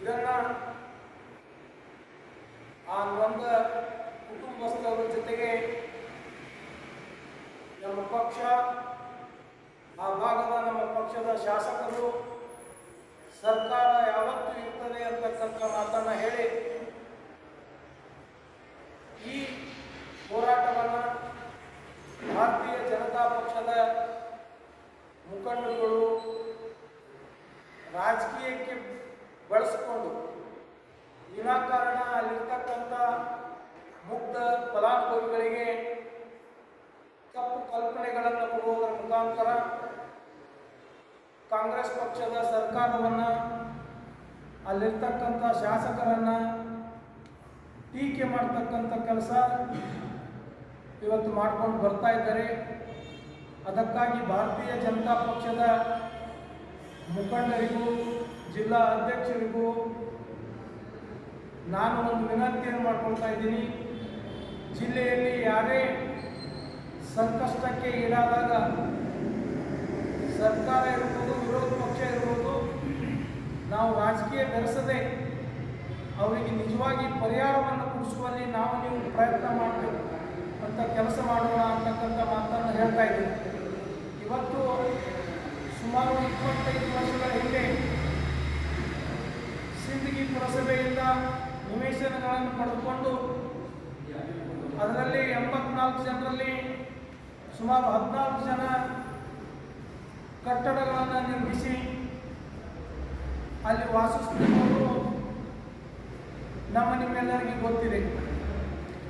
ಇದನ್ನು ಆ ನೊಂದ ಕುಟುಂಬಸ್ಥರ ಜೊತೆಗೆ ನಮ್ಮ ಪಕ್ಷ, ಆ ಭಾಗದ ನಮ್ಮ ಪಕ್ಷದ ಶಾಸಕರು, ಸರ್ಕಾರ ಯಾವತ್ತೂ ಇರ್ತದೆ ಅಂತಕ್ಕಂಥ ಮಾತನ್ನು ಹೇಳಿ ಈ ಹೋರಾಟವನ್ನು ಭಾರತೀಯ ಜನತಾ ಪಕ್ಷದ ಮುಖಂಡರುಗಳು ರಾಜಕೀಯಕ್ಕೆ ಬಳಸಿಕೊಂಡು ವಿನಾಕಾರಣ ಅಲ್ಲಿರ್ತಕ್ಕಂಥ ಮುಗ್ಧ ಫಲಾನುಭವಿಗಳಿಗೆ ತಪ್ಪು ಕಲ್ಪನೆಗಳನ್ನು ಕೊಡುವುದರ ಮುಖಾಂತರ ಕಾಂಗ್ರೆಸ್ ಪಕ್ಷದ ಸರ್ಕಾರವನ್ನು, ಅಲ್ಲಿರ್ತಕ್ಕಂಥ ಶಾಸಕರನ್ನು ಟೀಕೆ ಮಾಡ್ತಕ್ಕಂಥ ಕೆಲಸ ಇವತ್ತು ಮಾಡ್ಕೊಂಡು ಬರ್ತಾ ಇದ್ದಾರೆ. ಅದಕ್ಕಾಗಿ ಭಾರತೀಯ ಜನತಾ ಪಕ್ಷದ ಮುಖಂಡರಿಗೂ ಜಿಲ್ಲಾ ಅಧ್ಯಕ್ಷರಿಗೂ ನಾನು ಒಂದು ವಿನಂತಿಯನ್ನು ಮಾಡ್ಕೊಳ್ತಾ ಇದ್ದೀನಿ. ಜಿಲ್ಲೆಯಲ್ಲಿ ಯಾರೇ ಸಂಕಷ್ಟಕ್ಕೆ ಈಡಾದಾಗ ಸರ್ಕಾರ ಇರ್ಬೋದು, ವಿರೋಧ ಪಕ್ಷ ಇರ್ಬೋದು, ನಾವು ರಾಜಕೀಯ ಬೆರೆಸದೆ ಅವರಿಗೆ ನಿಜವಾಗಿ ಪರಿಹಾರವನ್ನು ಕೊಡಿಸುವಲ್ಲಿ ನಾವು ನೀವು ಪ್ರಯತ್ನ ಮಾಡಬೇಕು ಅಂತ ಕೆಲಸ ಮಾಡೋಣ ಅಂತಕ್ಕಂಥ ಮಾತನ್ನು ಹೇಳ್ತಾ ಇದ್ದೀನಿ. ಇವತ್ತು ಸುಮಾರು 25 ವರ್ಷಗಳ ಹಿಂದೆ ಸಿಂದಗಿ ಪುರಸಭೆಯಿಂದ ನಿವೇಶನಗಳನ್ನು ಪಡೆದುಕೊಂಡು ಅದರಲ್ಲಿ 84 ಜನರಲ್ಲಿ ಸುಮಾರು 14 ಜನ ಕಟ್ಟಡಗಳನ್ನು ನಿರ್ಮಿಸಿ ಅಲ್ಲಿ ವಾಸಿಸುತ್ತಿರುವುದು ನಿಮ್ಮೆಲ್ಲರಿಗೆ ಗೊತ್ತಿದೆ.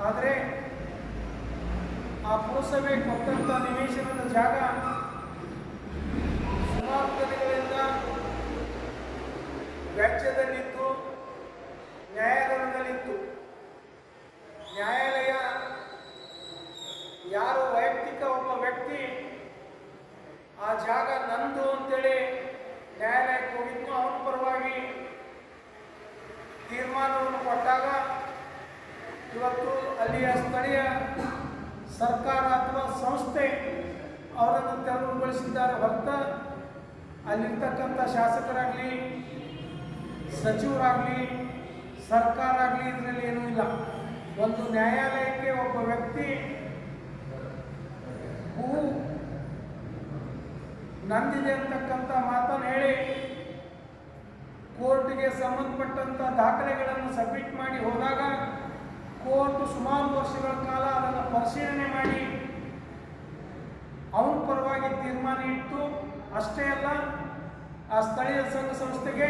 ಆದರೆ ಆ ಪುರಸಭೆ ಕೊಟ್ಟಂಥ ನಿವೇಶನದ ಜಾಗ ಸುಮಾರು ದಿನಗಳಿಂದ ವ್ಯಾಜ್ಯದಲ್ಲಿತ್ತು, ನ್ಯಾಯಾಲಯದಲ್ಲಿತ್ತು. ನ್ಯಾಯಾಲಯ ಯಾರು ವೈಯಕ್ತಿಕ ಒಬ್ಬ ವ್ಯಕ್ತಿ ಆ ಜಾಗ ನಂದು ಅಂತೇಳಿ ನ್ಯಾಯಾಲಯಕ್ಕೆ ಹೋಗಿದ್ದು, ಅವನ ಪರವಾಗಿ ತೀರ್ಮಾನವನ್ನು ಕೊಟ್ಟಾಗ ಇವತ್ತು ಅಲ್ಲಿಯ ಸ್ಥಳೀಯ ಸರ್ಕಾರ ಅಥವಾ ಸಂಸ್ಥೆ ಅವರನ್ನು ತೆರವುಗೊಳಿಸಿದ್ದಾರೆ ಹೊರತು ಅಲ್ಲಿರ್ತಕ್ಕಂಥ ಶಾಸಕರಾಗಲಿ, ಸಚಿವರಾಗಲಿ, ಸರ್ಕಾರ ಆಗಲಿ ಇದರಲ್ಲಿ ಏನೂ ಇಲ್ಲ. ಒಂದು ನ್ಯಾಯಾಲಯಕ್ಕೆ ಒಬ್ಬ ವ್ಯಕ್ತಿ ಭೂ ನಂದಿದೆ ಅಂತಕ್ಕಂಥ ಮಾತನ್ನು ಹೇಳಿ ಕೋರ್ಟ್ಗೆ ಸಂಬಂಧಪಟ್ಟಂಥ ದಾಖಲೆಗಳನ್ನು ಸಬ್ಮಿಟ್ ಮಾಡಿ ಹೋದಾಗ ಕೋರ್ಟ್ ಸುಮಾರು ವರ್ಷಗಳ ಕಾಲ ಅದನ್ನು ಪರಿಶೀಲನೆ ಮಾಡಿ ಅವನ ಪರವಾಗಿ ತೀರ್ಮಾನ ಇಟ್ಟು, ಅಷ್ಟೇ ಅಲ್ಲ ಆ ಸ್ಥಳೀಯ ಸಂಘ ಸಂಸ್ಥೆಗೆ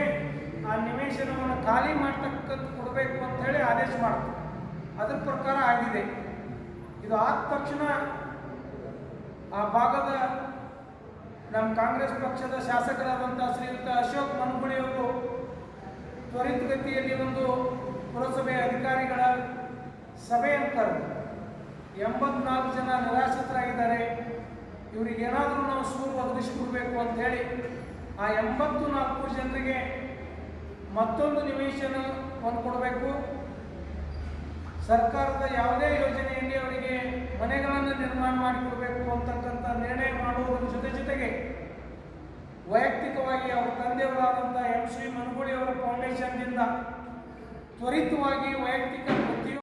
ಆ ನಿವೇಶನವನ್ನು ಖಾಲಿ ಮಾಡ್ತಕ್ಕಂಥ ಕೊಡಬೇಕು ಅಂತ ಹೇಳಿ ಆದೇಶ ಮಾಡ್ತಾರೆ. ಅದರ ಪ್ರಕಾರ ಆಗಿದೆ. ಇದು ಆದ ತಕ್ಷಣ ಆ ಭಾಗದ ನಮ್ಮ ಕಾಂಗ್ರೆಸ್ ಪಕ್ಷದ ಶಾಸಕರಾದಂಥ ಶ್ರೀಯುತ ಅಶೋಕ್ ಮನಗುಳಿಯವರು ತ್ವರಿತಗತಿಯಲ್ಲಿ ಒಂದು ಪುರಸಭೆ ಅಧಿಕಾರಿಗಳ ಸಭೆಯನ್ನು ಕರೆದು 84 ಜನ ನಿರಾಶ್ರಿತರಾಗಿದ್ದಾರೆ, ಇವರಿಗೆ ಏನಾದರೂ ನಾವು ಸೂರು ಒದಗಿಸಿಕೊಡ್ಬೇಕು ಅಂತ ಹೇಳಿ ಆ 84 ಜನರಿಗೆ ಮತ್ತೊಂದು ನಿವೇಶನವನ್ನು ಕೊಡಬೇಕು, ಸರ್ಕಾರದ ಯಾವುದೇ ಯೋಜನೆಯಲ್ಲಿ ಅವರಿಗೆ ಮನೆಗಳನ್ನು ನಿರ್ಮಾಣ ಮಾಡಿಕೊಡಬೇಕು ಅಂತಕ್ಕಂಥ ನಿರ್ಣಯ ಮಾಡುವುದರ ಜೊತೆಗೆ ವೈಯಕ್ತಿಕವಾಗಿ ಅವರ ತಂದೆಯವರಾದಂಥ ಶ್ರೀ ಮನಗುಳಿ ಅವರ ಫೌಂಡೇಶನ್ನಿಂದ ತ್ವರಿತವಾಗಿ ವೈಯಕ್ತಿಕ